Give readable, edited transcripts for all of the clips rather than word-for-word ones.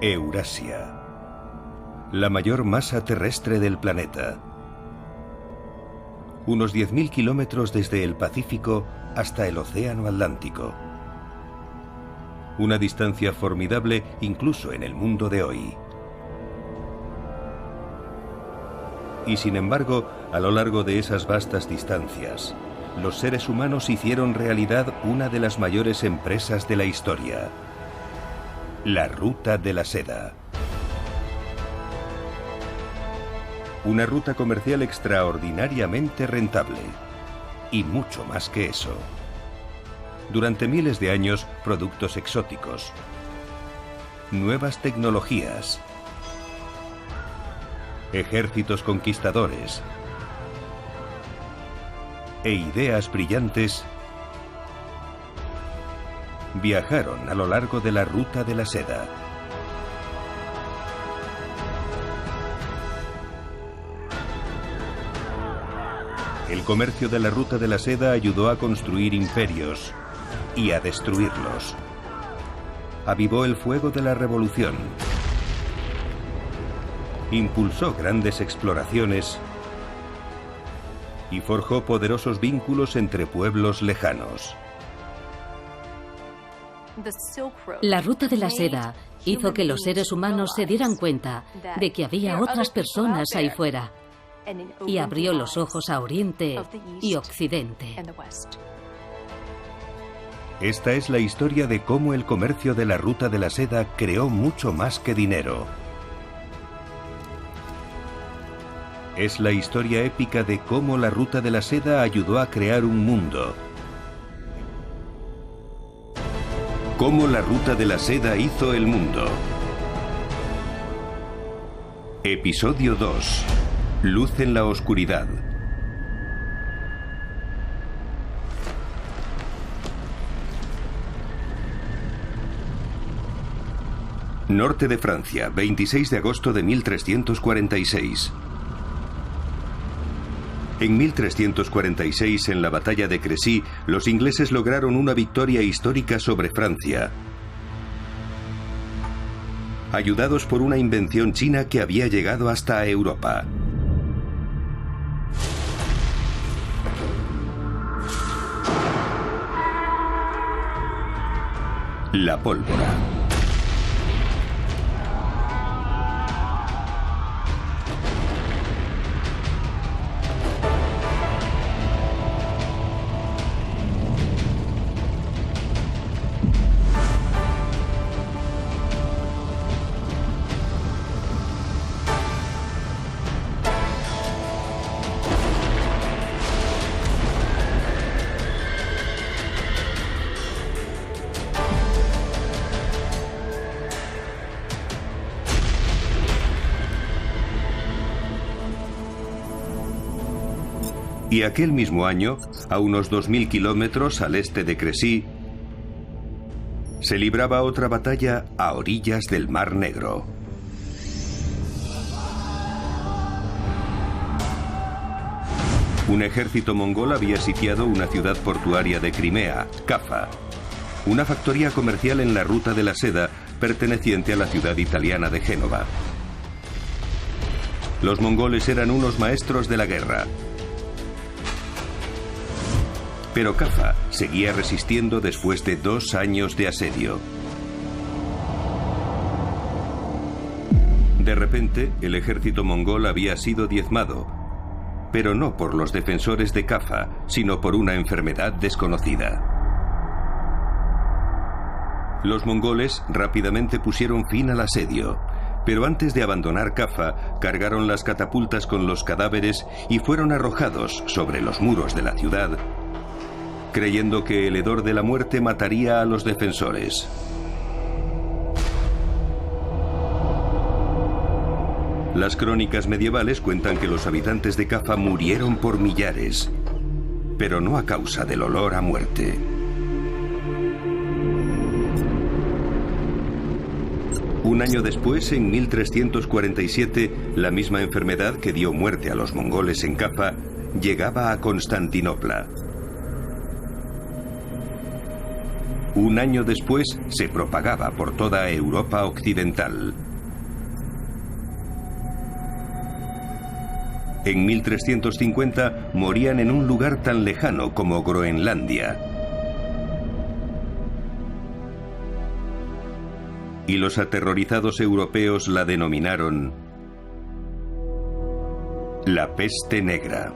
Eurasia, la mayor masa terrestre del planeta. Unos 10.000 kilómetros desde el Pacífico hasta el Océano Atlántico. Una distancia formidable incluso en el mundo de hoy. Y sin embargo, a lo largo de esas vastas distancias, los seres humanos hicieron realidad una de las mayores empresas de la historia: la Ruta de la Seda. Una ruta comercial extraordinariamente rentable. Y mucho más que eso. Durante miles de años, productos exóticos, nuevas tecnologías, ejércitos conquistadores e ideas brillantes viajaron a lo largo de la Ruta de la Seda. El comercio de la Ruta de la Seda ayudó a construir imperios y a destruirlos. Avivó el fuego de la revolución. Impulsó grandes exploraciones y forjó poderosos vínculos entre pueblos lejanos. La Ruta de la Seda hizo que los seres humanos se dieran cuenta de que había otras personas ahí fuera, y abrió los ojos a Oriente y Occidente. Esta es la historia de cómo el comercio de la Ruta de la Seda creó mucho más que dinero. Es la historia épica de cómo la Ruta de la Seda ayudó a crear un mundo. Cómo la Ruta de la Seda hizo el mundo. Episodio 2. Luz en la oscuridad. Norte de Francia, 26 de agosto de 1346. En 1346, en la batalla de Crécy, los ingleses lograron una victoria histórica sobre Francia, ayudados por una invención china que había llegado hasta Europa. La pólvora. Y aquel mismo año, a unos 2.000 kilómetros al este de Crécy, se libraba otra batalla a orillas del Mar Negro. Un ejército mongol había sitiado una ciudad portuaria de Crimea, Caffa, una factoría comercial en la Ruta de la Seda perteneciente a la ciudad italiana de Génova. Los mongoles eran unos maestros de la guerra. Pero Caffa seguía resistiendo después de 2 años de asedio. De repente, el ejército mongol había sido diezmado, pero no por los defensores de Caffa, sino por una enfermedad desconocida. Los mongoles rápidamente pusieron fin al asedio, pero antes de abandonar Caffa, cargaron las catapultas con los cadáveres y fueron arrojados sobre los muros de la ciudad, creyendo que el hedor de la muerte mataría a los defensores. Las crónicas medievales cuentan que los habitantes de Caffa murieron por millares, pero no a causa del olor a muerte. Un año después, en 1347, la misma enfermedad que dio muerte a los mongoles en Caffa llegaba a Constantinopla. Un año después se propagaba por toda Europa occidental. En 1350 morían en un lugar tan lejano como Groenlandia. Y los aterrorizados europeos la denominaron la peste negra.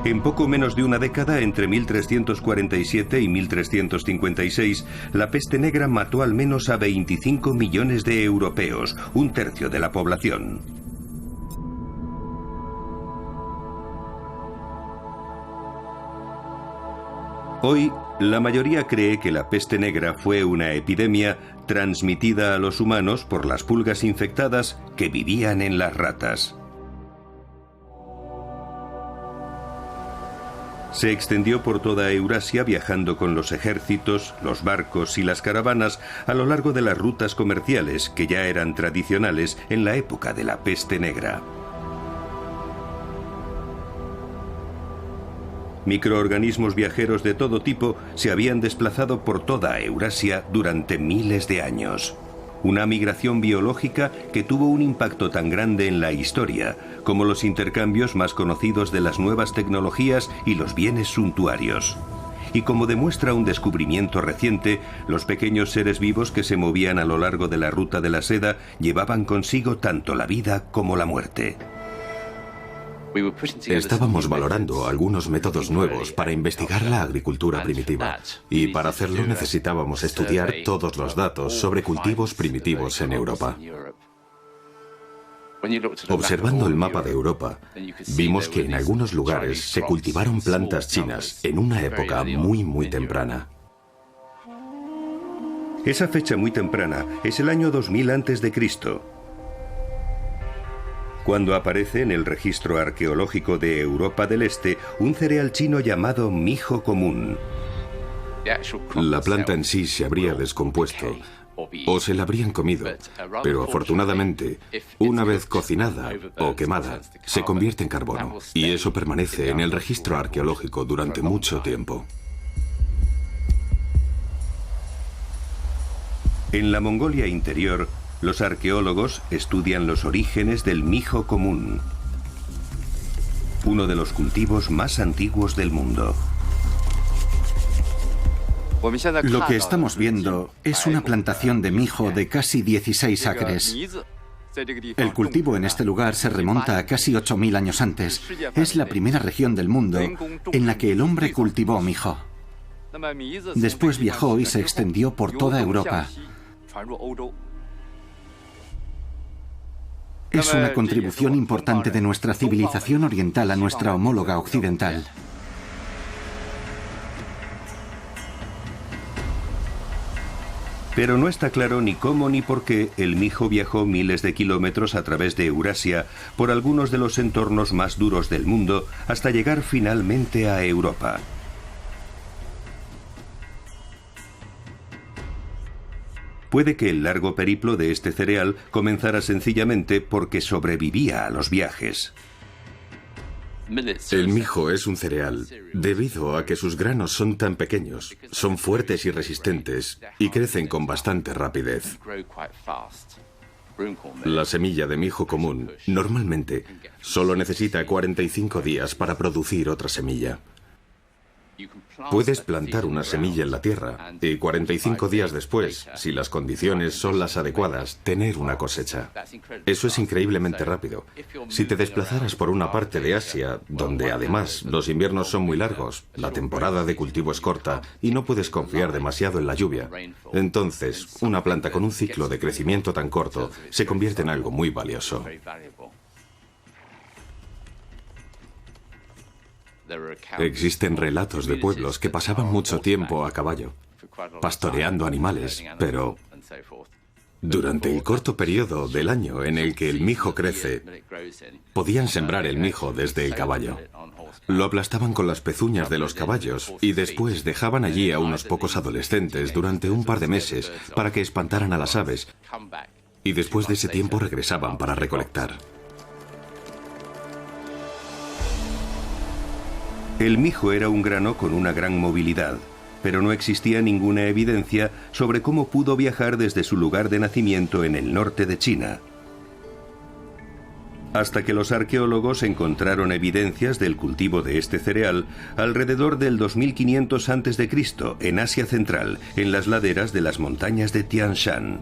En poco menos de una década, entre 1347 y 1356, la peste negra mató al menos a 25 millones de europeos, un tercio de la población. Hoy, la mayoría cree que la peste negra fue una epidemia transmitida a los humanos por las pulgas infectadas que vivían en las ratas. Se extendió por toda Eurasia viajando con los ejércitos, los barcos y las caravanas a lo largo de las rutas comerciales que ya eran tradicionales en la época de la peste negra. Microorganismos viajeros de todo tipo se habían desplazado por toda Eurasia durante miles de años. Una migración biológica que tuvo un impacto tan grande en la historia como los intercambios más conocidos de las nuevas tecnologías y los bienes suntuarios. Y como demuestra un descubrimiento reciente, los pequeños seres vivos que se movían a lo largo de la ruta de la seda llevaban consigo tanto la vida como la muerte. Estábamos valorando algunos métodos nuevos para investigar la agricultura primitiva, y para hacerlo necesitábamos estudiar todos los datos sobre cultivos primitivos en Europa. Observando el mapa de Europa, vimos que en algunos lugares se cultivaron plantas chinas en una época muy temprana. Esa fecha muy temprana es el año 2000 a.C., cuando aparece en el registro arqueológico de Europa del Este un cereal chino llamado mijo común. La planta en sí se habría descompuesto o se la habrían comido, pero afortunadamente, una vez cocinada o quemada, se convierte en carbono, y eso permanece en el registro arqueológico durante mucho tiempo. En la Mongolia interior, los arqueólogos estudian los orígenes del mijo común, uno de los cultivos más antiguos del mundo. Lo que estamos viendo es una plantación de mijo de casi 16 acres. El cultivo en este lugar se remonta a casi 8.000 años antes. Es la primera región del mundo en la que el hombre cultivó mijo. Después viajó y se extendió por toda Europa. Es una contribución importante de nuestra civilización oriental a nuestra homóloga occidental. Pero no está claro ni cómo ni por qué el mijo viajó miles de kilómetros a través de Eurasia por algunos de los entornos más duros del mundo hasta llegar finalmente a Europa. Puede que el largo periplo de este cereal comenzara sencillamente porque sobrevivía a los viajes. El mijo es un cereal debido a que sus granos son tan pequeños, son fuertes y resistentes y crecen con bastante rapidez. La semilla de mijo común normalmente solo necesita 45 días para producir otra semilla. Puedes plantar una semilla en la tierra y 45 días después, si las condiciones son las adecuadas, tener una cosecha. Eso es increíblemente rápido. Si te desplazaras por una parte de Asia, donde además los inviernos son muy largos, la temporada de cultivo es corta y no puedes confiar demasiado en la lluvia, entonces una planta con un ciclo de crecimiento tan corto se convierte en algo muy valioso. Existen relatos de pueblos que pasaban mucho tiempo a caballo, pastoreando animales, pero durante el corto periodo del año en el que el mijo crece, podían sembrar el mijo desde el caballo. Lo aplastaban con las pezuñas de los caballos y después dejaban allí a unos pocos adolescentes durante un par de meses para que espantaran a las aves, y después de ese tiempo regresaban para recolectar. El mijo era un grano con una gran movilidad, pero no existía ninguna evidencia sobre cómo pudo viajar desde su lugar de nacimiento en el norte de China. Hasta que los arqueólogos encontraron evidencias del cultivo de este cereal alrededor del 2500 a.C. en Asia Central, en las laderas de las montañas de Tian Shan.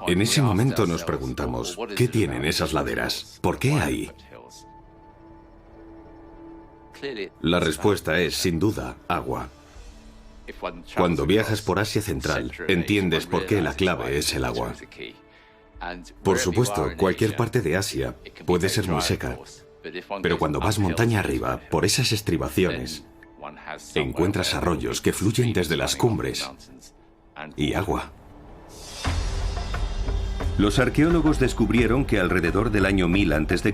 En ese momento nos preguntamos, ¿qué tienen esas laderas? ¿Por qué ahí? La respuesta es, sin duda, agua. Cuando viajas por Asia Central, entiendes por qué la clave es el agua. Por supuesto, cualquier parte de Asia puede ser muy seca, pero cuando vas montaña arriba, por esas estribaciones, encuentras arroyos que fluyen desde las cumbres y agua. Los arqueólogos descubrieron que alrededor del año 1000 a.C.,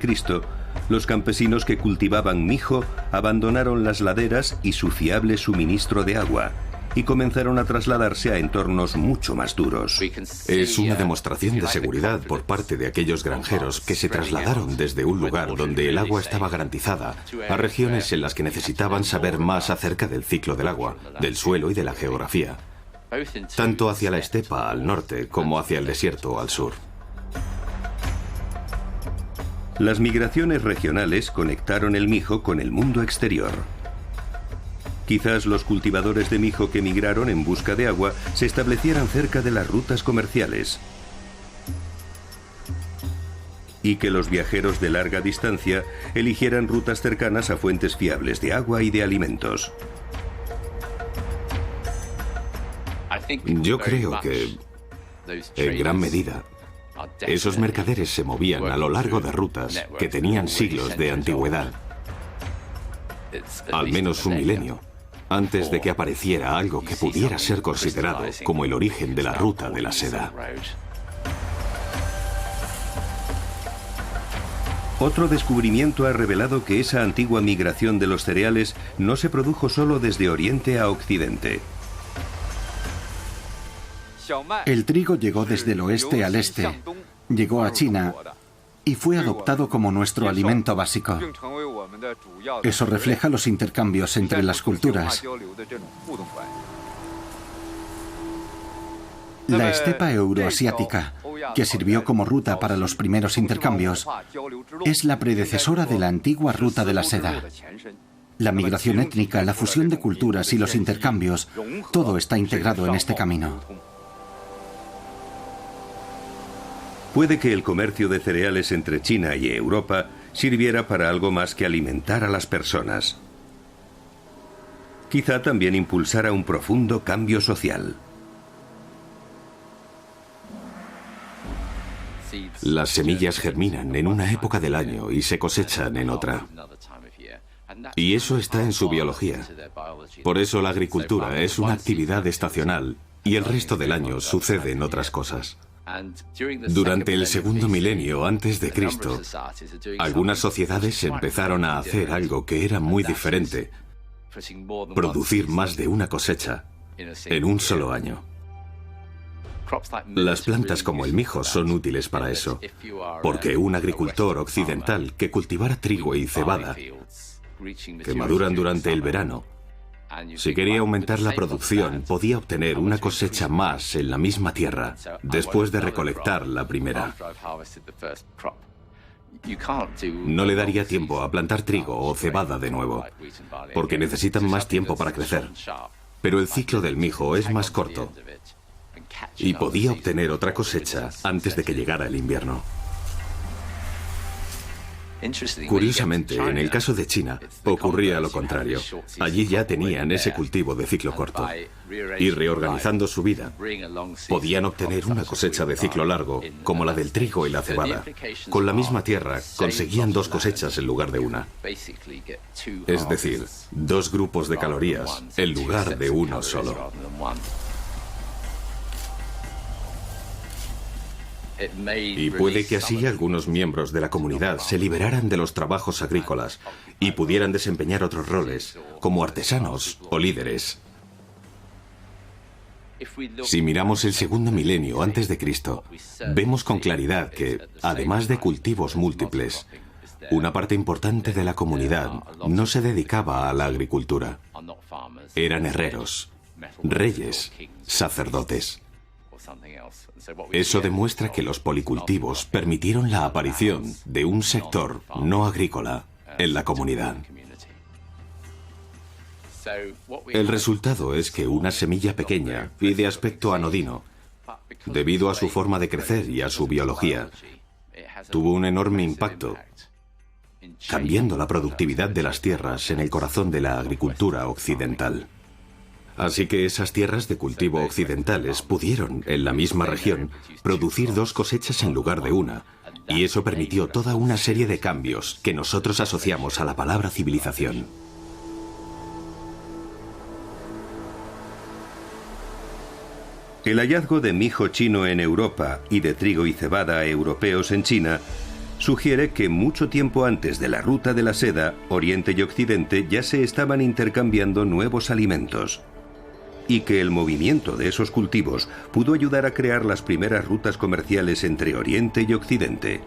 los campesinos que cultivaban mijo abandonaron las laderas y su fiable suministro de agua y comenzaron a trasladarse a entornos mucho más duros. Es una demostración de seguridad por parte de aquellos granjeros que se trasladaron desde un lugar donde el agua estaba garantizada a regiones en las que necesitaban saber más acerca del ciclo del agua, del suelo y de la geografía, tanto hacia la estepa al norte como hacia el desierto al sur. Las migraciones regionales conectaron el mijo con el mundo exterior. Quizás los cultivadores de mijo que migraron en busca de agua se establecieran cerca de las rutas comerciales y que los viajeros de larga distancia eligieran rutas cercanas a fuentes fiables de agua y de alimentos. Yo creo que, en gran medida, esos mercaderes se movían a lo largo de rutas que tenían siglos de antigüedad, al menos un milenio, antes de que apareciera algo que pudiera ser considerado como el origen de la ruta de la seda. Otro descubrimiento ha revelado que esa antigua migración de los cereales no se produjo solo desde Oriente a Occidente. El trigo llegó desde el oeste al este, llegó a China y fue adoptado como nuestro alimento básico. Eso refleja los intercambios entre las culturas. La estepa euroasiática, que sirvió como ruta para los primeros intercambios, es la predecesora de la antigua ruta de la seda. La migración étnica, la fusión de culturas y los intercambios, todo está integrado en este camino. Puede que el comercio de cereales entre China y Europa sirviera para algo más que alimentar a las personas. Quizá también impulsara un profundo cambio social. Las semillas germinan en una época del año y se cosechan en otra. Y eso está en su biología. Por eso la agricultura es una actividad estacional y el resto del año suceden otras cosas. Durante el segundo milenio antes de Cristo, algunas sociedades empezaron a hacer algo que era muy diferente: producir más de una cosecha en un solo año. Las plantas como el mijo son útiles para eso, porque un agricultor occidental que cultivara trigo y cebada, que maduran durante el verano, si quería aumentar la producción, podía obtener una cosecha más en la misma tierra después de recolectar la primera. No le daría tiempo a plantar trigo o cebada de nuevo, porque necesitan más tiempo para crecer. Pero el ciclo del mijo es más corto y podía obtener otra cosecha antes de que llegara el invierno. Curiosamente, en el caso de China, ocurría lo contrario. Allí ya tenían ese cultivo de ciclo corto. Y reorganizando su vida, podían obtener una cosecha de ciclo largo, como la del trigo y la cebada. Con la misma tierra, conseguían dos cosechas en lugar de una. Es decir, dos grupos de calorías en lugar de uno solo. Y puede que así algunos miembros de la comunidad se liberaran de los trabajos agrícolas y pudieran desempeñar otros roles, como artesanos o líderes. Si miramos el segundo milenio antes de Cristo, vemos con claridad que, además de cultivos múltiples, Una parte importante de la comunidad no se dedicaba a la agricultura. Eran herreros, reyes, sacerdotes. Eso demuestra que los policultivos permitieron la aparición de un sector no agrícola en la comunidad. El resultado es que una semilla pequeña y de aspecto anodino, debido a su forma de crecer y a su biología, tuvo un enorme impacto, cambiando la productividad de las tierras en el corazón de la agricultura occidental. Así que esas tierras de cultivo occidentales pudieron, en la misma región, producir 2 cosechas en lugar de una, y eso permitió toda una serie de cambios que nosotros asociamos a la palabra civilización. El hallazgo de mijo chino en Europa y de trigo y cebada europeos en China sugiere que mucho tiempo antes de la ruta de la seda, Oriente y Occidente ya se estaban intercambiando nuevos alimentos, y que el movimiento de esos cultivos pudo ayudar a crear las primeras rutas comerciales entre Oriente y Occidente.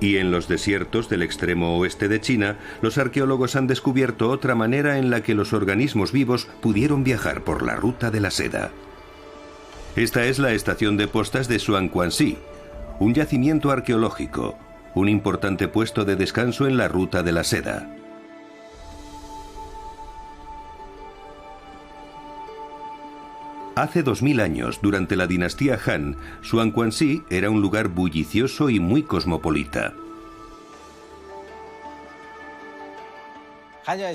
Y en los desiertos del extremo oeste de China, los arqueólogos han descubierto otra manera en la que los organismos vivos pudieron viajar por la ruta de la seda. Esta es la estación de postas de Xuanquanxi, un yacimiento arqueológico, un importante puesto de descanso en la ruta de la seda. Hace 2000 años, durante la dinastía Han, Xuanquanxi era un lugar bullicioso y muy cosmopolita.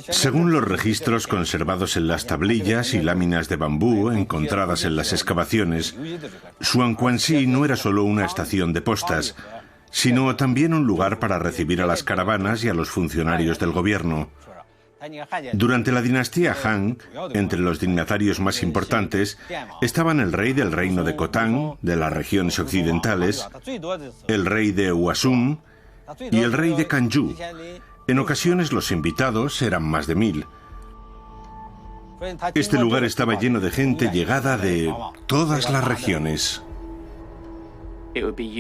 Según los registros conservados en las tablillas y láminas de bambú encontradas en las excavaciones, Xuanquanxi no era solo una estación de postas, sino también un lugar para recibir a las caravanas y a los funcionarios del gobierno. Durante la dinastía Han, entre los dignatarios más importantes estaban el rey del reino de Khotan, de las regiones occidentales, el rey de Hwasum y el rey de Kanju. En ocasiones los invitados eran más de 1000. Este lugar estaba lleno de gente llegada de todas las regiones.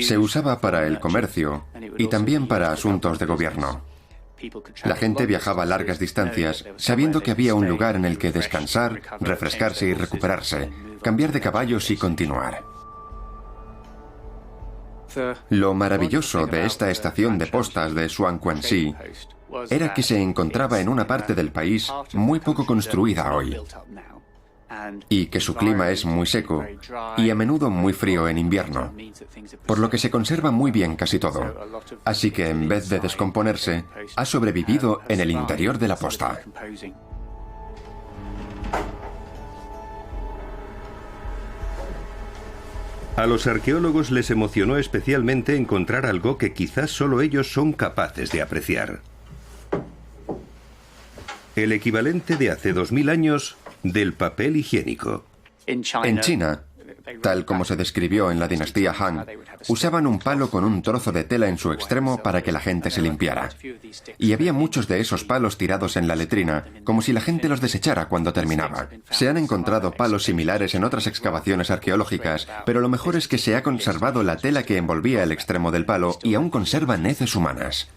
Se usaba para el comercio y también para asuntos de gobierno. La gente viajaba largas distancias sabiendo que había un lugar en el que descansar, refrescarse y recuperarse, cambiar de caballos y continuar. Lo maravilloso de esta estación de postas de Xuanquanxi era que se encontraba en una parte del país muy poco construida hoy, y que su clima es muy seco y a menudo muy frío en invierno, por lo que se conserva muy bien casi todo. Así que en vez de descomponerse, ha sobrevivido en el interior de la posta. A los arqueólogos les emocionó especialmente encontrar algo que quizás solo ellos son capaces de apreciar. El equivalente de hace 2000 años del papel higiénico. En China, tal como se describió en la dinastía Han, usaban un palo con un trozo de tela en su extremo para que la gente se limpiara. Y había muchos de esos palos tirados en la letrina, como si la gente los desechara cuando terminaba. Se han encontrado palos similares en otras excavaciones arqueológicas, pero lo mejor es que se ha conservado la tela que envolvía el extremo del palo y aún conservan heces humanas.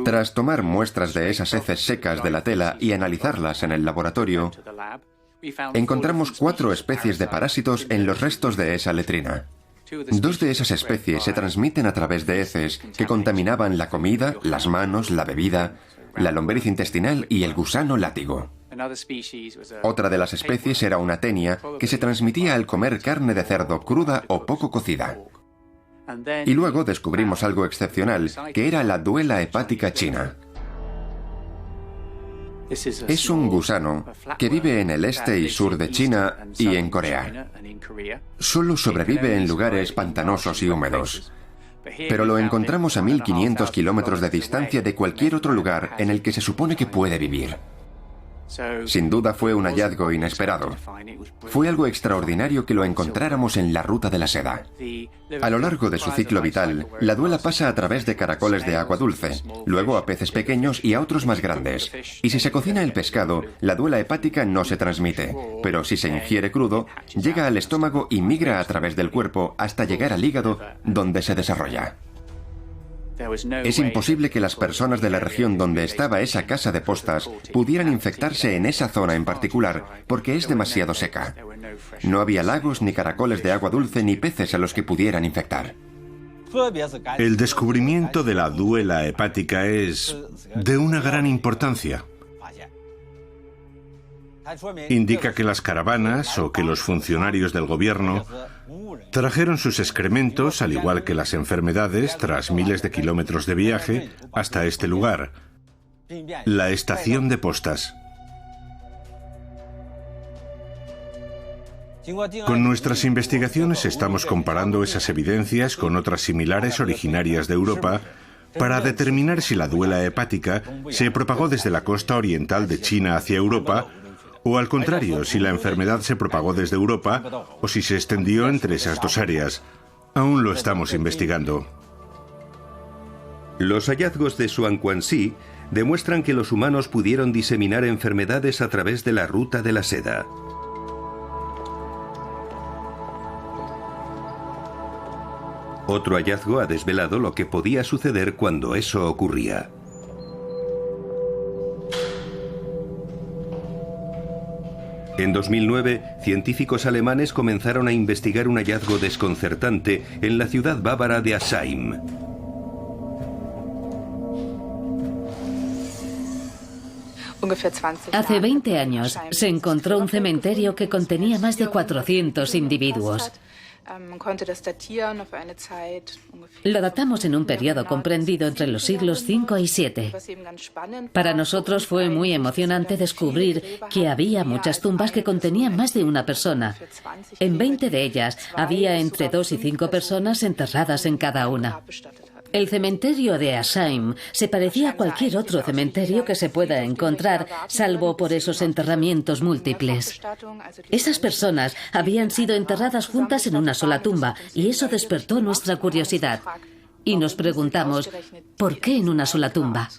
Tras tomar muestras de esas heces secas de la tela y analizarlas en el laboratorio, encontramos 4 especies de parásitos en los restos de esa letrina. 2 de esas especies se transmiten a través de heces que contaminaban la comida, las manos, la bebida, la lombriz intestinal y el gusano látigo. Otra de las especies era una tenia que se transmitía al comer carne de cerdo cruda o poco cocida. Y luego descubrimos algo excepcional, que era la duela hepática china. Es un gusano que vive en el este y sur de China y en Corea. Solo sobrevive en lugares pantanosos y húmedos. Pero lo encontramos a 1500 kilómetros de distancia de cualquier otro lugar en el que se supone que puede vivir. Sin duda fue un hallazgo inesperado. Fue algo extraordinario que lo encontráramos en la ruta de la seda. A lo largo de su ciclo vital, la duela pasa a través de caracoles de agua dulce, luego a peces pequeños y a otros más grandes. Y si se cocina el pescado, la duela hepática no se transmite, pero si se ingiere crudo, llega al estómago y migra a través del cuerpo hasta llegar al hígado, donde se desarrolla. Es imposible que las personas de la región donde estaba esa casa de postas pudieran infectarse en esa zona en particular, porque es demasiado seca. No había lagos, ni caracoles de agua dulce, ni peces a los que pudieran infectar. El descubrimiento de la duela hepática es de una gran importancia. Indica que las caravanas o que los funcionarios del gobierno trajeron sus excrementos, al igual que las enfermedades, tras miles de kilómetros de viaje, hasta este lugar, la estación de postas. Con nuestras investigaciones estamos comparando esas evidencias con otras similares originarias de Europa para determinar si la duela hepática se propagó desde la costa oriental de China hacia Europa, o al contrario, si la enfermedad se propagó desde Europa o si se extendió entre esas dos áreas. Aún lo estamos investigando. Los hallazgos de Xuanquanxi demuestran que los humanos pudieron diseminar enfermedades a través de la ruta de la seda. Otro hallazgo ha desvelado lo que podía suceder cuando eso ocurría. En 2009, científicos alemanes comenzaron a investigar un hallazgo desconcertante en la ciudad bávara de Asheim. Hace 20 años se encontró un cementerio que contenía más de 400 individuos. Lo datamos en un periodo comprendido entre los siglos V y VII. Para nosotros fue muy emocionante descubrir que había muchas tumbas que contenían más de una persona. En 20 de ellas había entre 2 y 5 personas enterradas en cada una. El cementerio de Asheim se parecía a cualquier otro cementerio que se pueda encontrar, salvo por esos enterramientos múltiples. Esas personas habían sido enterradas juntas en una sola tumba, y eso despertó nuestra curiosidad. Y nos preguntamos, ¿por qué en una sola tumba?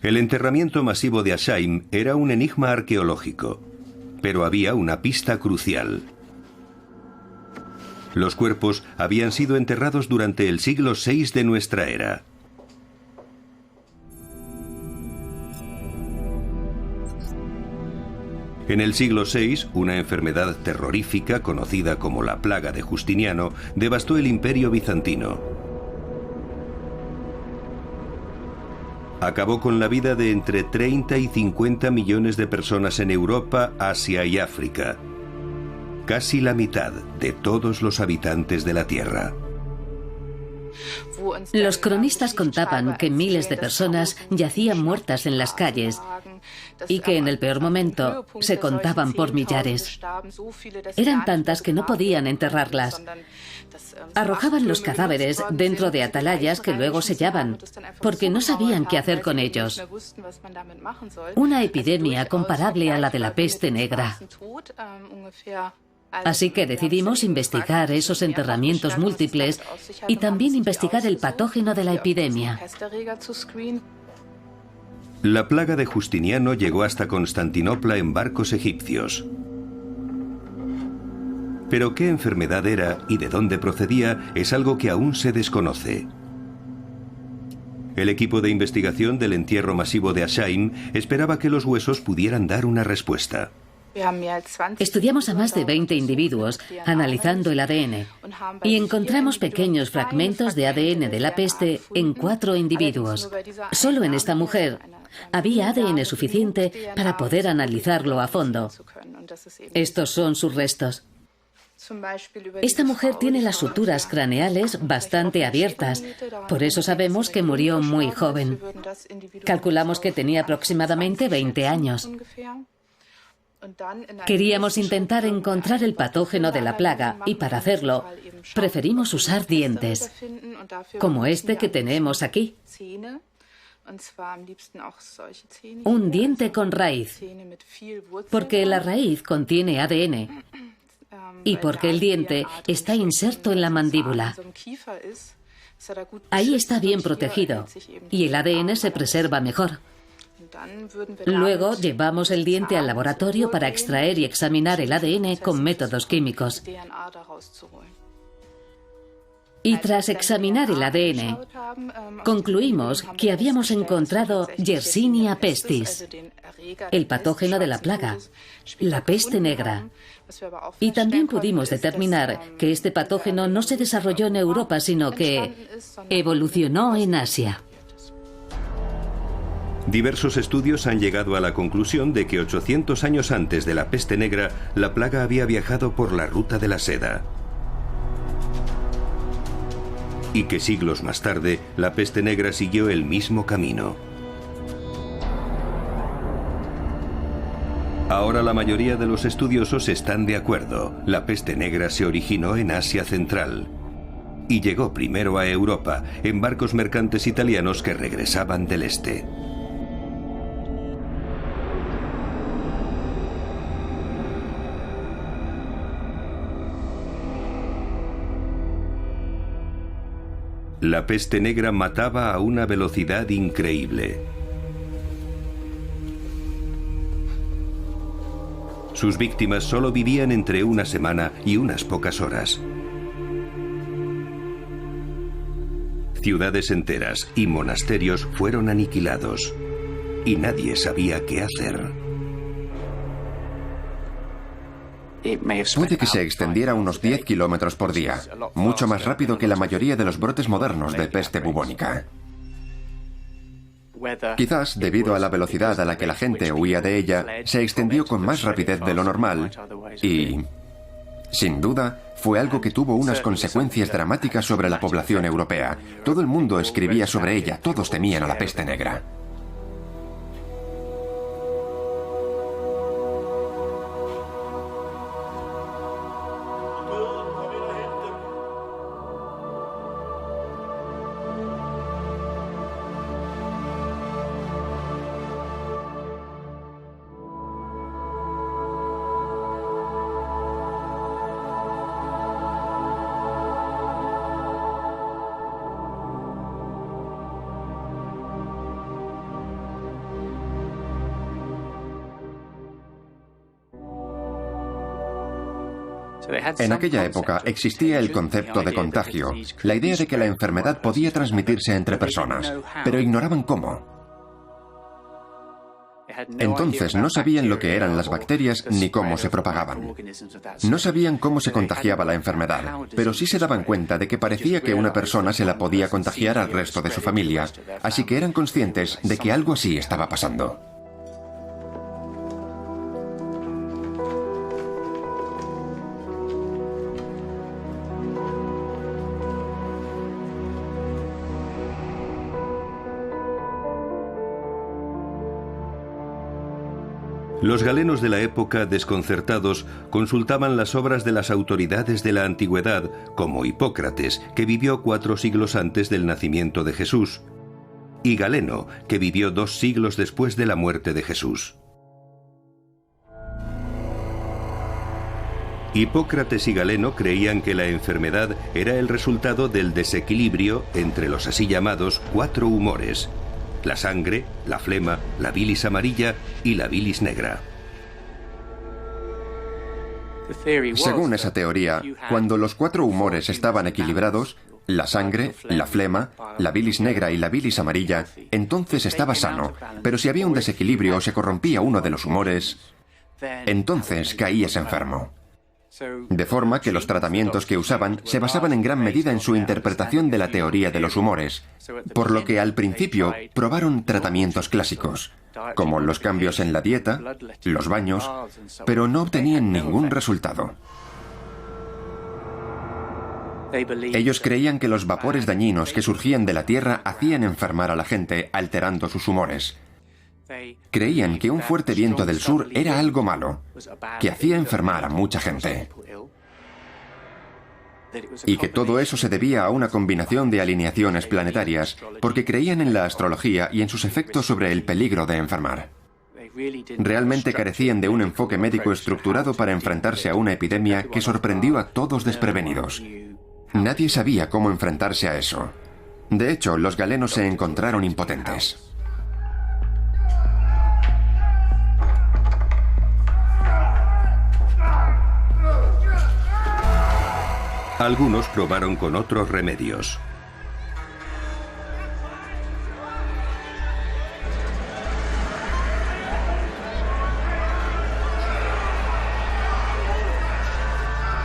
El enterramiento masivo de Asheim era un enigma arqueológico, pero había una pista crucial. Los cuerpos habían sido enterrados durante el siglo VI de nuestra era. En el siglo VI, una enfermedad terrorífica conocida como la plaga de Justiniano devastó el Imperio bizantino. Acabó con la vida de entre 30 y 50 millones de personas en Europa, Asia y África. Casi la mitad de todos los habitantes de la Tierra. Los cronistas contaban que miles de personas yacían muertas en las calles y que en el peor momento se contaban por millares. Eran tantas que no podían enterrarlas. Arrojaban los cadáveres dentro de atalayas que luego sellaban, porque no sabían qué hacer con ellos. Una epidemia comparable a la de la peste negra. Así que decidimos investigar esos enterramientos múltiples y también investigar el patógeno de la epidemia. La plaga de Justiniano llegó hasta Constantinopla en barcos egipcios. Pero qué enfermedad era y de dónde procedía es algo que aún se desconoce. El equipo de investigación del entierro masivo de Asheim esperaba que los huesos pudieran dar una respuesta. Estudiamos a más de 20 individuos, analizando el ADN, y encontramos pequeños fragmentos de ADN de la peste en 4 individuos. Solo en esta mujer había ADN suficiente para poder analizarlo a fondo. Estos son sus restos. Esta mujer tiene las suturas craneales bastante abiertas, por eso sabemos que murió muy joven. Calculamos que tenía aproximadamente 20 años. Queríamos intentar encontrar el patógeno de la plaga y para hacerlo preferimos usar dientes, como este que tenemos aquí. Un diente con raíz, porque la raíz contiene ADN y porque el diente está inserto en la mandíbula. Ahí está bien protegido y el ADN se preserva mejor. Luego llevamos el diente al laboratorio para extraer y examinar el ADN con métodos químicos. Y tras examinar el ADN, concluimos que habíamos encontrado Yersinia pestis, el patógeno de la plaga, la peste negra. Y también pudimos determinar que este patógeno no se desarrolló en Europa, sino que evolucionó en Asia. Diversos estudios han llegado a la conclusión de que 800 años antes de la peste negra, la plaga había viajado por la ruta de la seda. Y que siglos más tarde, la peste negra siguió el mismo camino. Ahora la mayoría de los estudiosos están de acuerdo. La peste negra se originó en Asia Central y llegó primero a Europa, en barcos mercantes italianos que regresaban del este. La peste negra mataba a una velocidad increíble. Sus víctimas solo vivían entre una semana y unas pocas horas. Ciudades enteras y monasterios fueron aniquilados y nadie sabía qué hacer. Puede que se extendiera unos 10 kilómetros por día, mucho más rápido que la mayoría de los brotes modernos de peste bubónica. Quizás, debido a la velocidad a la que la gente huía de ella, se extendió con más rapidez de lo normal y, sin duda, fue algo que tuvo unas consecuencias dramáticas sobre la población europea. Todo el mundo escribía sobre ella, todos temían a la peste negra. En aquella época existía el concepto de contagio, la idea de que la enfermedad podía transmitirse entre personas, pero ignoraban cómo. Entonces no sabían lo que eran las bacterias ni cómo se propagaban. No sabían cómo se contagiaba la enfermedad, pero sí se daban cuenta de que parecía que una persona se la podía contagiar al resto de su familia, así que eran conscientes de que algo así estaba pasando. Los galenos de la época, desconcertados, consultaban las obras de las autoridades de la antigüedad, como Hipócrates, que vivió 4 siglos antes del nacimiento de Jesús, y Galeno, que vivió 2 siglos después de la muerte de Jesús. Hipócrates y Galeno creían que la enfermedad era el resultado del desequilibrio entre los así llamados 4 humores: la sangre, la flema, la bilis amarilla y la bilis negra. Según esa teoría, cuando los 4 humores estaban equilibrados, la sangre, la flema, la bilis negra y la bilis amarilla, entonces estaba sano, pero si había un desequilibrio o se corrompía uno de los humores, entonces caías enfermo. De forma que los tratamientos que usaban se basaban en gran medida en su interpretación de la teoría de los humores, por lo que al principio probaron tratamientos clásicos, como los cambios en la dieta, los baños, pero no obtenían ningún resultado. Ellos creían que los vapores dañinos que surgían de la tierra hacían enfermar a la gente, alterando sus humores. Creían que un fuerte viento del sur era algo malo, que hacía enfermar a mucha gente. y que todo eso se debía a una combinación de alineaciones planetarias, porque creían en la astrología y en sus efectos sobre el peligro de enfermar. Realmente carecían de un enfoque médico estructurado para enfrentarse a una epidemia que sorprendió a todos desprevenidos. Nadie sabía cómo enfrentarse a eso. De hecho, los galenos se encontraron impotentes. Algunos probaron con otros remedios.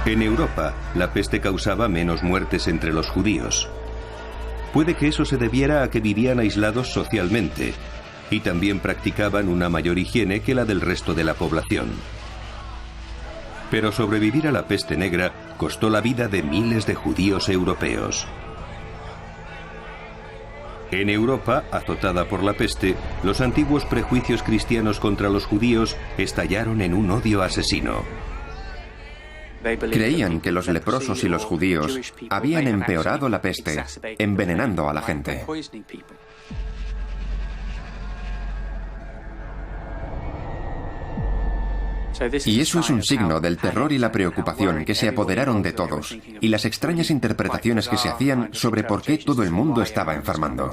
En Europa, la peste causaba menos muertes entre los judíos. Puede que eso se debiera a que vivían aislados socialmente y también practicaban una mayor higiene que la del resto de la población. Pero sobrevivir a la peste negra costó la vida de miles de judíos europeos. En Europa, azotada por la peste, los antiguos prejuicios cristianos contra los judíos estallaron en un odio asesino. Creían que los leprosos y los judíos habían empeorado la peste, envenenando a la gente. Y eso es un signo del terror y la preocupación que se apoderaron de todos, y las extrañas interpretaciones que se hacían sobre por qué todo el mundo estaba enfermando.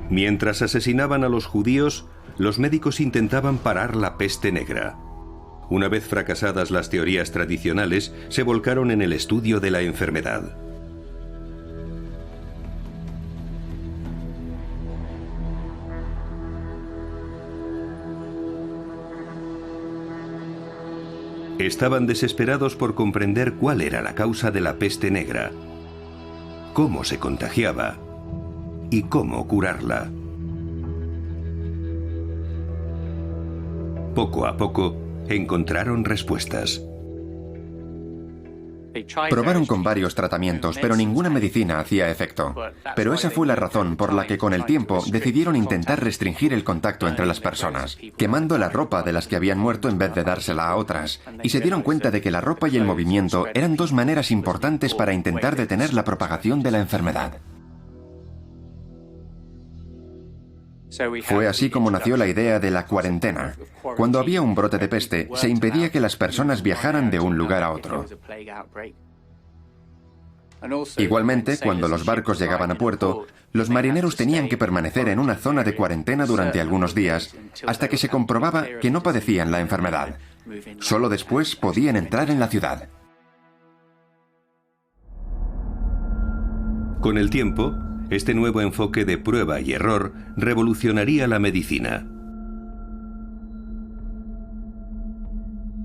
Mientras asesinaban a los judíos, los médicos intentaban parar la peste negra. Una vez fracasadas las teorías tradicionales, se volcaron en el estudio de la enfermedad. Estaban desesperados por comprender cuál era la causa de la peste negra, cómo se contagiaba y cómo curarla. Poco a poco, encontraron respuestas. Probaron con varios tratamientos, pero ninguna medicina hacía efecto. Pero esa fue la razón por la que con el tiempo decidieron intentar restringir el contacto entre las personas, quemando la ropa de las que habían muerto en vez de dársela a otras, y se dieron cuenta de que la ropa y el movimiento eran dos maneras importantes para intentar detener la propagación de la enfermedad. Fue así como nació la idea de la cuarentena. Cuando había un brote de peste, se impedía que las personas viajaran de un lugar a otro. Igualmente, cuando los barcos llegaban a puerto, los marineros tenían que permanecer en una zona de cuarentena durante algunos días, hasta que se comprobaba que no padecían la enfermedad. Solo después podían entrar en la ciudad. Con el tiempo, este nuevo enfoque de prueba y error revolucionaría la medicina.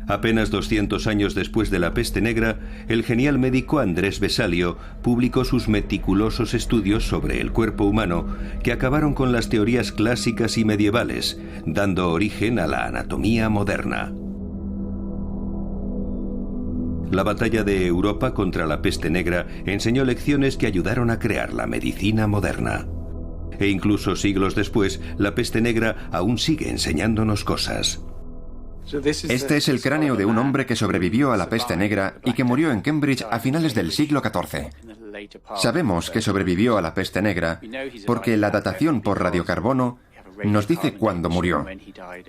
Apenas 200 años después de la peste negra, el genial médico Andrés Vesalio publicó sus meticulosos estudios sobre el cuerpo humano que acabaron con las teorías clásicas y medievales, dando origen a la anatomía moderna. La batalla de Europa contra la peste negra enseñó lecciones que ayudaron a crear la medicina moderna. E incluso siglos después, la peste negra aún sigue enseñándonos cosas. Este es el cráneo de un hombre que sobrevivió a la peste negra y que murió en Cambridge a finales del siglo XIV. Sabemos que sobrevivió a la peste negra porque la datación por radiocarbono nos dice cuándo murió,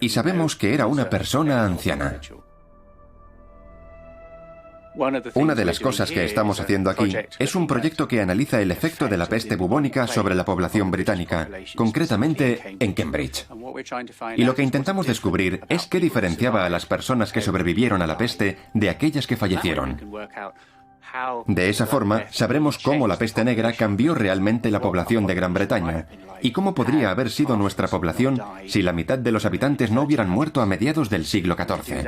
y sabemos que era una persona anciana. Una de las cosas que estamos haciendo aquí es un proyecto que analiza el efecto de la peste bubónica sobre la población británica, concretamente en Cambridge. Y lo que intentamos descubrir es qué diferenciaba a las personas que sobrevivieron a la peste de aquellas que fallecieron. De esa forma, sabremos cómo la peste negra cambió realmente la población de Gran Bretaña y cómo podría haber sido nuestra población si la mitad de los habitantes no hubieran muerto a mediados del siglo XIV.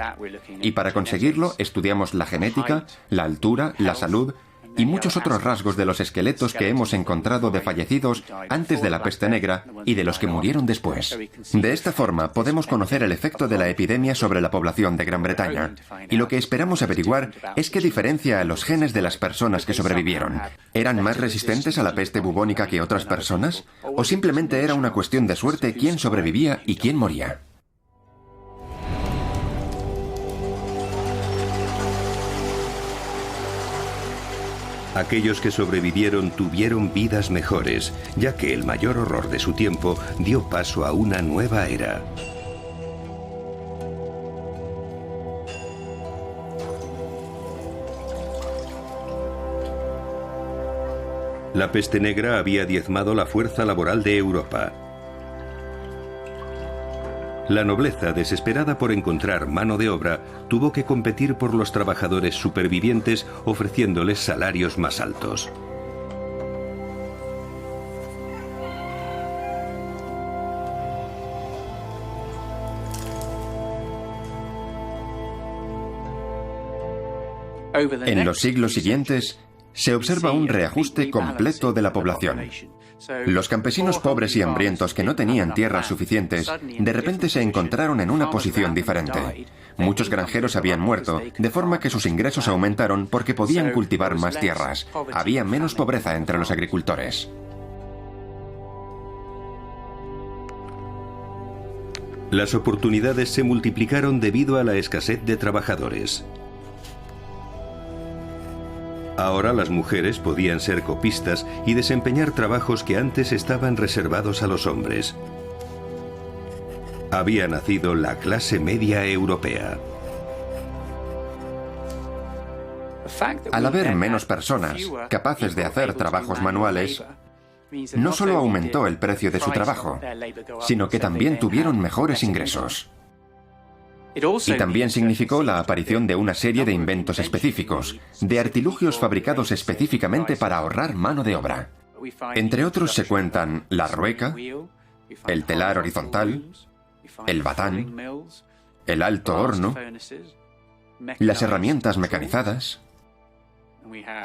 Y para conseguirlo, estudiamos la genética, la altura, la salud y muchos otros rasgos de los esqueletos que hemos encontrado de fallecidos antes de la peste negra y de los que murieron después. De esta forma podemos conocer el efecto de la epidemia sobre la población de Gran Bretaña, y lo que esperamos averiguar es qué diferencia a los genes de las personas que sobrevivieron. ¿Eran más resistentes a la peste bubónica que otras personas? ¿O simplemente era una cuestión de suerte quién sobrevivía y quién moría? Aquellos que sobrevivieron tuvieron vidas mejores, ya que el mayor horror de su tiempo dio paso a una nueva era. La peste negra había diezmado la fuerza laboral de Europa. La nobleza, desesperada por encontrar mano de obra, tuvo que competir por los trabajadores supervivientes ofreciéndoles salarios más altos. En los siglos siguientes, se observa un reajuste completo de la población. Los campesinos pobres y hambrientos que no tenían tierras suficientes, de repente se encontraron en una posición diferente. Muchos granjeros habían muerto, de forma que sus ingresos aumentaron porque podían cultivar más tierras. Había menos pobreza entre los agricultores. Las oportunidades se multiplicaron debido a la escasez de trabajadores. Ahora las mujeres podían ser copistas y desempeñar trabajos que antes estaban reservados a los hombres. Había nacido la clase media europea. Al haber menos personas capaces de hacer trabajos manuales, no solo aumentó el precio de su trabajo, sino que también tuvieron mejores ingresos. Y también significó la aparición de una serie de inventos específicos, de artilugios fabricados específicamente para ahorrar mano de obra. Entre otros se cuentan la rueca, el telar horizontal, el batán, el alto horno, las herramientas mecanizadas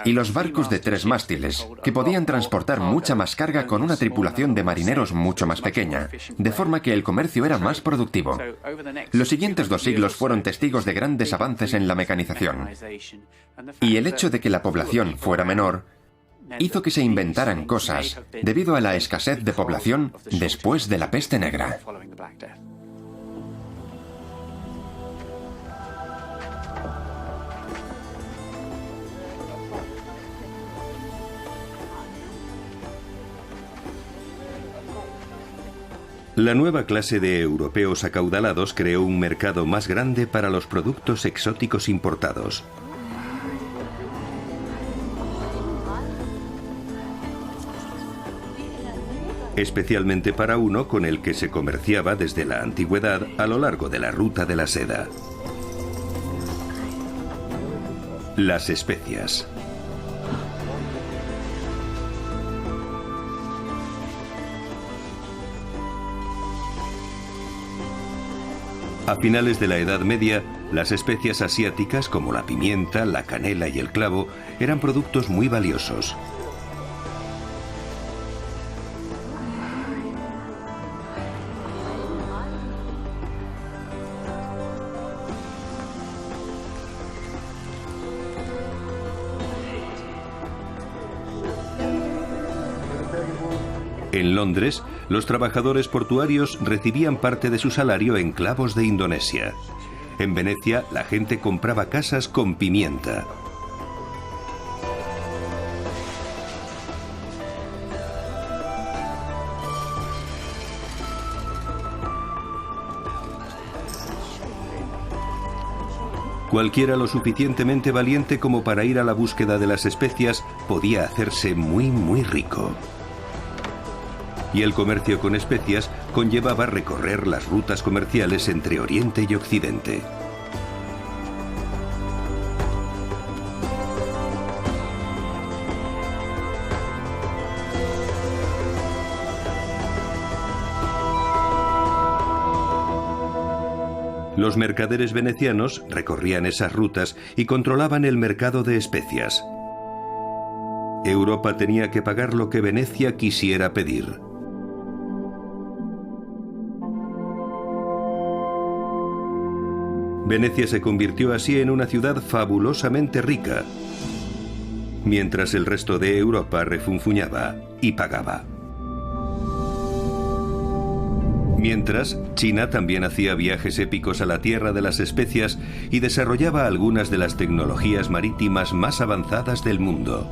y los barcos de 3 mástiles, que podían transportar mucha más carga con una tripulación de marineros mucho más pequeña, de forma que el comercio era más productivo. Los siguientes 2 siglos fueron testigos de grandes avances en la mecanización. Y el hecho de que la población fuera menor hizo que se inventaran cosas debido a la escasez de población después de la peste negra. La nueva clase de europeos acaudalados creó un mercado más grande para los productos exóticos importados. Especialmente para uno con el que se comerciaba desde la antigüedad a lo largo de la ruta de la seda. Las especias. A finales de la Edad Media, las especias asiáticas como la pimienta, la canela y el clavo eran productos muy valiosos. En Londres, los trabajadores portuarios recibían parte de su salario en clavos de Indonesia. En Venecia, la gente compraba casas con pimienta. Cualquiera lo suficientemente valiente como para ir a la búsqueda de las especias podía hacerse muy rico. Y el comercio con especias conllevaba recorrer las rutas comerciales entre Oriente y Occidente. Los mercaderes venecianos recorrían esas rutas y controlaban el mercado de especias. Europa tenía que pagar lo que Venecia quisiera pedir. Venecia se convirtió así en una ciudad fabulosamente rica, mientras el resto de Europa refunfuñaba y pagaba. Mientras, China también hacía viajes épicos a la tierra de las especias y desarrollaba algunas de las tecnologías marítimas más avanzadas del mundo.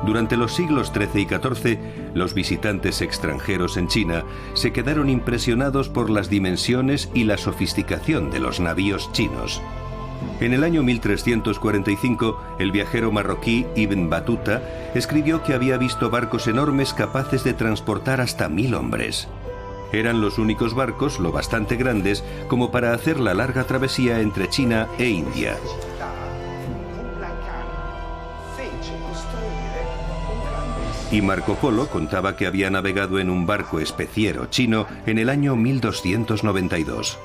Durante los siglos XIII y XIV, los visitantes extranjeros en China se quedaron impresionados por las dimensiones y la sofisticación de los navíos chinos. En el año 1345, el viajero marroquí Ibn Battuta escribió que había visto barcos enormes capaces de transportar hasta 1000 hombres. Eran los únicos barcos lo bastante grandes como para hacer la larga travesía entre China e India. Y Marco Polo contaba que había navegado en un barco especiero chino en el año 1292.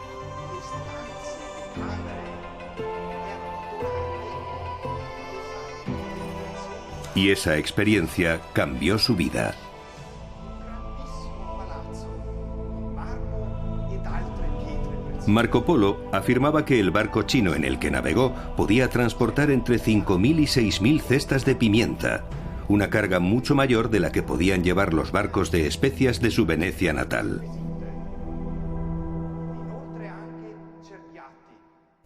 Y esa experiencia cambió su vida. Marco Polo afirmaba que el barco chino en el que navegó podía transportar entre 5.000 y 6.000 cestas de pimienta, una carga mucho mayor de la que podían llevar los barcos de especias de su Venecia natal.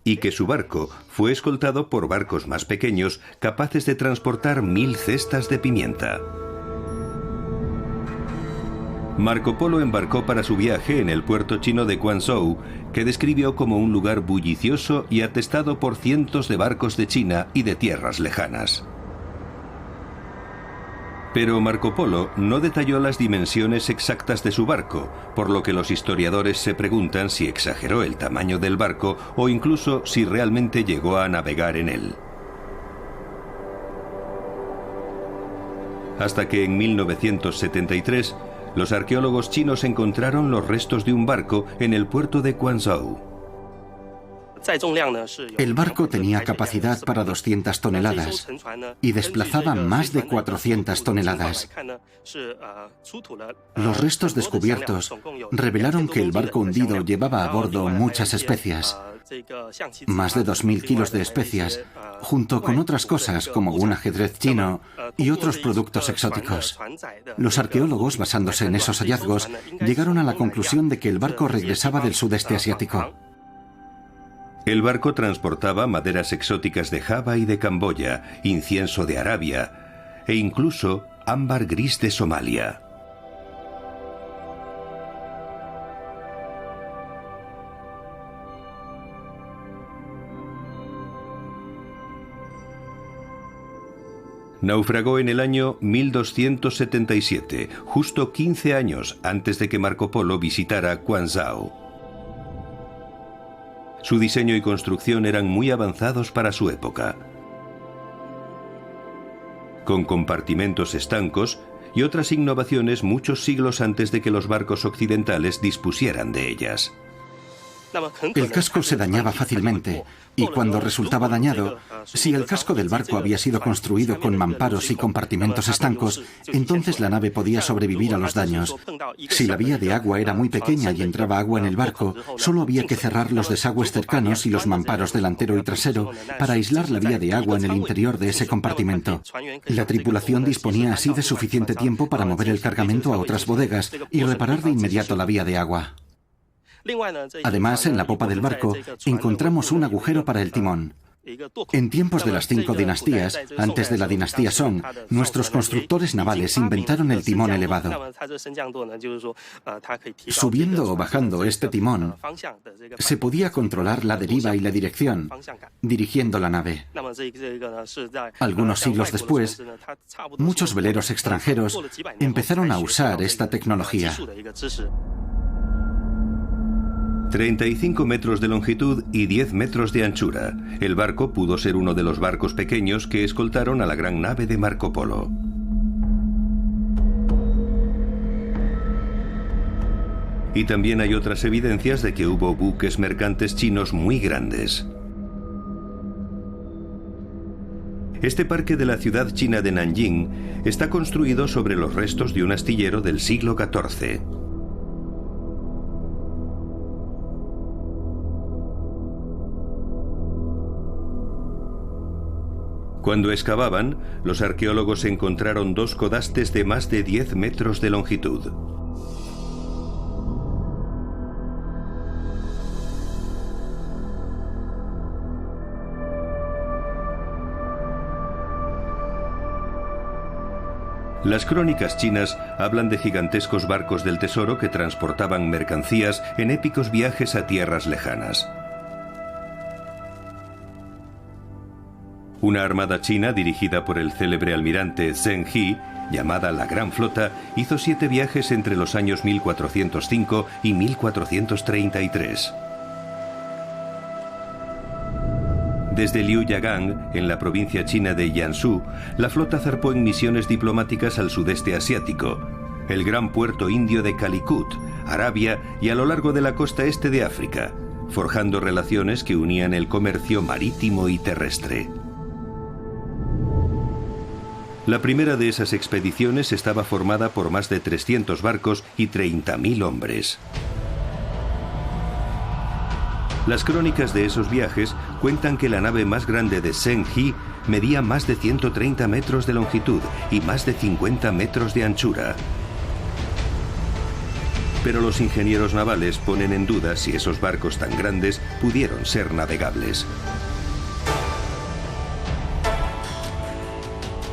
Y que su barco fue escoltado por barcos más pequeños capaces de transportar 1000 cestas de pimienta. Marco Polo embarcó para su viaje en el puerto chino de Quanzhou, que describió como un lugar bullicioso y atestado por cientos de barcos de China y de tierras lejanas. Pero Marco Polo no detalló las dimensiones exactas de su barco, por lo que los historiadores se preguntan si exageró el tamaño del barco o incluso si realmente llegó a navegar en él. Hasta que en 1973, los arqueólogos chinos encontraron los restos de un barco en el puerto de Quanzhou. El barco tenía capacidad para 200 toneladas y desplazaba más de 400 toneladas. Los restos descubiertos revelaron que el barco hundido llevaba a bordo muchas especias, más de 2.000 kilos de especias, junto con otras cosas como un ajedrez chino y otros productos exóticos. Los arqueólogos, basándose en esos hallazgos, llegaron a la conclusión de que el barco regresaba del sudeste asiático. El barco transportaba maderas exóticas de Java y de Camboya, incienso de Arabia e incluso ámbar gris de Somalia. Naufragó en el año 1277, justo 15 años antes de que Marco Polo visitara Quanzhou. Su diseño y construcción eran muy avanzados para su época, con compartimentos estancos y otras innovaciones muchos siglos antes de que los barcos occidentales dispusieran de ellas. El casco se dañaba fácilmente y cuando resultaba dañado, si el casco del barco había sido construido con mamparos y compartimentos estancos, entonces la nave podía sobrevivir a los daños. Si la vía de agua era muy pequeña y entraba agua en el barco, solo había que cerrar los desagües cercanos y los mamparos delantero y trasero para aislar la vía de agua en el interior de ese compartimento. La tripulación disponía así de suficiente tiempo para mover el cargamento a otras bodegas y reparar de inmediato la vía de agua. Además, en la popa del barco encontramos un agujero para el timón. En tiempos de las 5 dinastías, antes de la dinastía Song, nuestros constructores navales inventaron el timón elevado. Subiendo o bajando este timón, se podía controlar la deriva y la dirección, dirigiendo la nave. Algunos siglos después, muchos veleros extranjeros empezaron a usar esta tecnología. 35 metros de longitud y 10 metros de anchura. El barco pudo ser uno de los barcos pequeños que escoltaron a la gran nave de Marco Polo. Y también hay otras evidencias de que hubo buques mercantes chinos muy grandes. Este parque de la ciudad china de Nanjing está construido sobre los restos de un astillero del siglo XIV. Cuando excavaban, los arqueólogos encontraron 2 codastes de más de 10 metros de longitud. Las crónicas chinas hablan de gigantescos barcos del tesoro que transportaban mercancías en épicos viajes a tierras lejanas. Una armada china dirigida por el célebre almirante Zheng He, llamada la Gran Flota, hizo 7 viajes entre los años 1405 y 1433. Desde Liuyagang, en la provincia china de Jiangsu, la flota zarpó en misiones diplomáticas al sudeste asiático, el gran puerto indio de Calicut, Arabia y a lo largo de la costa este de África, forjando relaciones que unían el comercio marítimo y terrestre. La primera de esas expediciones estaba formada por más de 300 barcos y 30.000 hombres. Las crónicas de esos viajes cuentan que la nave más grande de Zheng He medía más de 130 metros de longitud y más de 50 metros de anchura. Pero los ingenieros navales ponen en duda si esos barcos tan grandes pudieron ser navegables.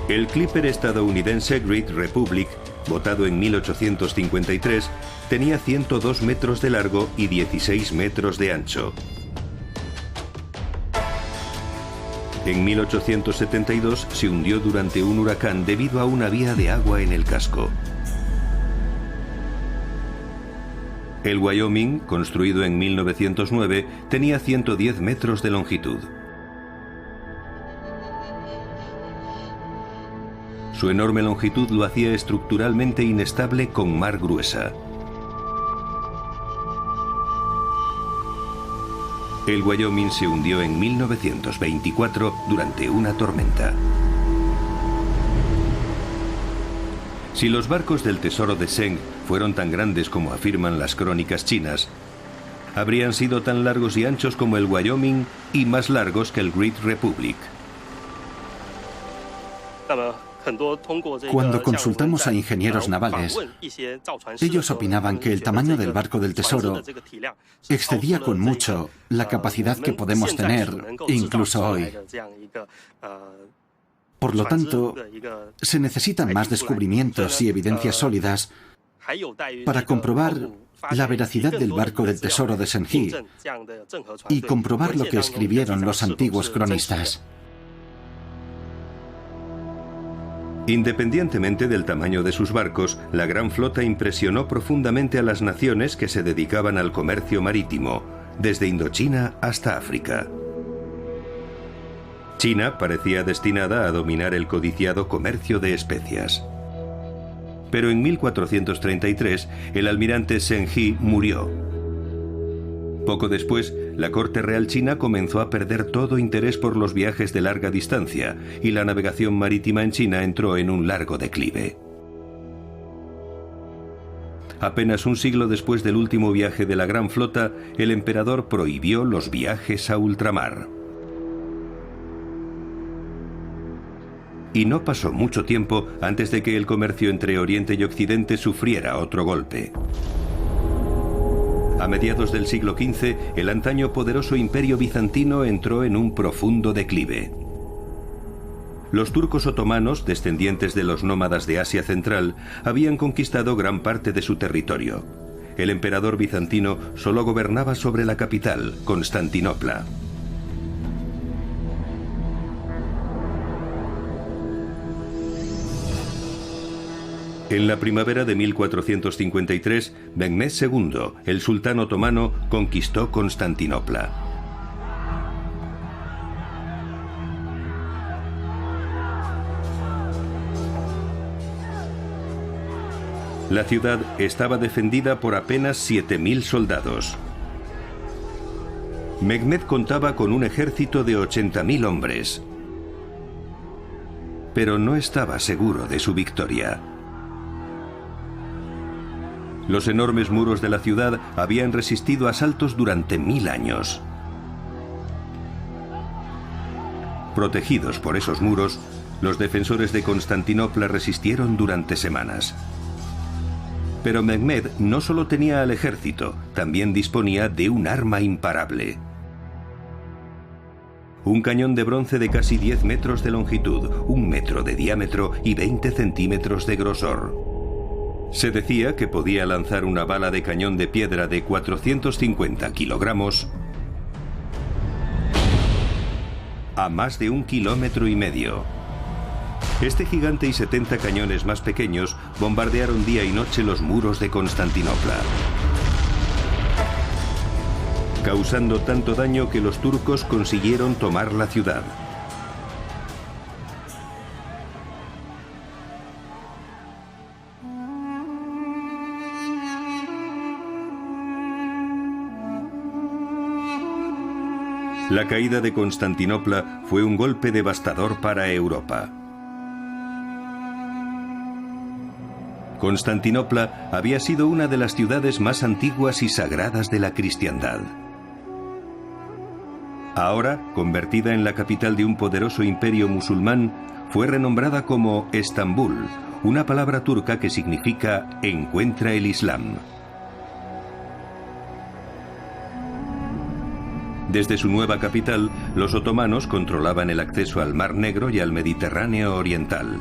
El clipper estadounidense Great Republic, botado en 1853, tenía 102 metros de largo y 16 metros de ancho. En 1872 se hundió durante un huracán debido a una vía de agua en el casco. El Wyoming, construido en 1909, tenía 110 metros de longitud. Su enorme longitud lo hacía estructuralmente inestable con mar gruesa. El Wyoming se hundió en 1924 durante una tormenta. Si los barcos del tesoro de Zheng fueron tan grandes como afirman las crónicas chinas, habrían sido tan largos y anchos como el Wyoming y más largos que el Great Republic. Cuando consultamos a ingenieros navales, ellos opinaban que el tamaño del barco del tesoro excedía con mucho la capacidad que podemos tener incluso hoy. Por lo tanto, se necesitan más descubrimientos y evidencias sólidas para comprobar la veracidad del barco del tesoro de Zheng He y comprobar lo que escribieron los antiguos cronistas. Independientemente del tamaño de sus barcos, la Gran Flota impresionó profundamente a las naciones que se dedicaban al comercio marítimo, desde Indochina hasta África. China parecía destinada a dominar el codiciado comercio de especias. Pero en 1433, el almirante Zheng He murió. Poco después, la corte real china comenzó a perder todo interés por los viajes de larga distancia y la navegación marítima en China entró en un largo declive. Apenas un siglo después del último viaje de la Gran Flota, el emperador prohibió los viajes a ultramar. Y no pasó mucho tiempo antes de que el comercio entre Oriente y Occidente sufriera otro golpe. A mediados del siglo XV, el antaño poderoso imperio bizantino entró en un profundo declive. Los turcos otomanos, descendientes de los nómadas de Asia Central, habían conquistado gran parte de su territorio. El emperador bizantino solo gobernaba sobre la capital, Constantinopla. En la primavera de 1453, Mehmed II, el sultán otomano, conquistó Constantinopla. La ciudad estaba defendida por apenas 7.000 soldados. Mehmed contaba con un ejército de 80.000 hombres. pero no estaba seguro de su victoria. Los enormes muros de la ciudad habían resistido asaltos durante 1000 años. Protegidos por esos muros, los defensores de Constantinopla resistieron durante semanas. Pero Mehmed no solo tenía al ejército, también disponía de un arma imparable. Un cañón de bronce de casi 10 metros de longitud, 1 metro de diámetro y 20 centímetros de grosor. Se decía que podía lanzar una bala de cañón de piedra de 450 kilogramos a más de 1,5 kilómetros. Este gigante y 70 cañones más pequeños bombardearon día y noche los muros de Constantinopla, causando tanto daño que los turcos consiguieron tomar la ciudad. La caída de Constantinopla fue un golpe devastador para Europa. Constantinopla había sido una de las ciudades más antiguas y sagradas de la cristiandad. Ahora, convertida en la capital de un poderoso imperio musulmán, fue renombrada como Estambul, una palabra turca que significa encuentra el Islam. Desde su nueva capital, los otomanos controlaban el acceso al Mar Negro y al Mediterráneo oriental.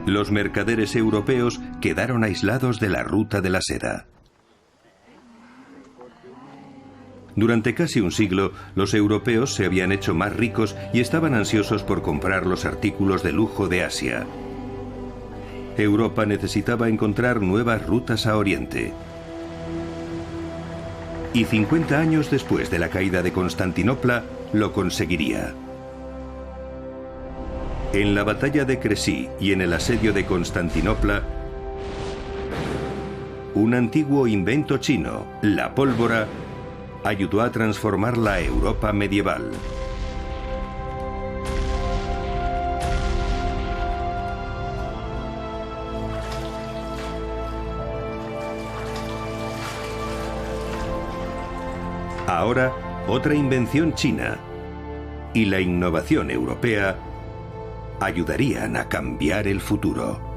Los mercaderes europeos quedaron aislados de la ruta de la seda. Durante casi un siglo, los europeos se habían hecho más ricos y estaban ansiosos por comprar los artículos de lujo de Asia. Europa necesitaba encontrar nuevas rutas a Oriente. Y 50 años después de la caída de Constantinopla, lo conseguiría. En la batalla de Crecy y en el asedio de Constantinopla, un antiguo invento chino, la pólvora, ayudó a transformar la Europa medieval. Ahora, otra invención china y la innovación europea ayudarían a cambiar el futuro.